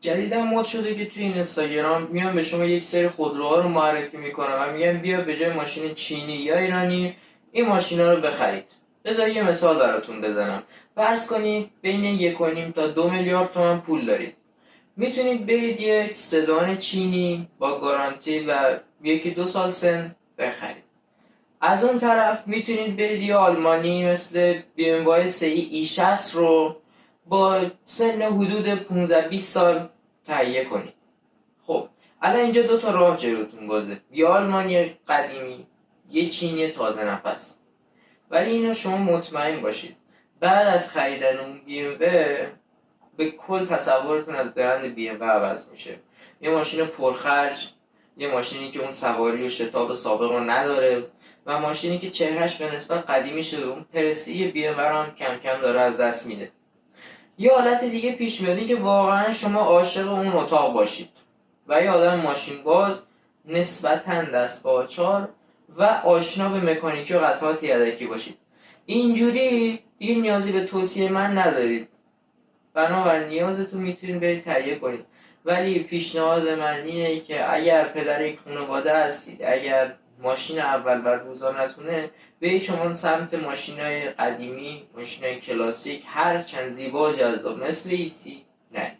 جدیدا مد شده که توی اینستاگرام میان به شما یک سری خودروها رو معرفی میکنن و میگن بیا به جای ماشین چینی یا ایرانی این ماشینا رو بخرید. بذار یه مثال براتون بزنم. فرض کنید بین 1.5 تا 2 میلیارد تومان پول دارید. میتونید برید یک سدان چینی با گارانتی و 1-2 سال سن بخرید. از اون طرف میتونید برید یه آلمانی مثل BMW 3 E60 رو با سن حدود 15-20 سال تهیه کنید. خب الان اینجا 2 تا راه جلوتون بازه، یه آلمانی قدیمی، یه چینی تازه نفس. ولی اینو شما مطمئن باشید بعد از خریدن اون BMW به کل تصورتون از برند BMW عوض میشه. یه ماشین پرخرج، یه ماشینی که اون سواری و شتاب سابق رو نداره و ماشینی که چهرهش به نسبت قدیمی شده، اون پرستیژ BMW رو هم کم کم داره از دست میده. یه حالت دیگه پیش میاد که واقعا شما عاشق اون اتاق باشید و یه آدم ماشین باز نسبتاً دست باچار و آشنا به مکانیکی و قطعات یدکی باشید. اینجوری دیگه نیازی به توصیه من ندارید، بنابراین نیازتون میتونید برید تهیه کنید. ولی پیشنهاد من اینه که اگر پدر یک خانواده هستید، اگر ماشین اول بر روزانتونه، برید شما سمت ماشینای قدیمی، ماشینای کلاسیک، هر چند زیبا و جذاب مثل ایسی نه.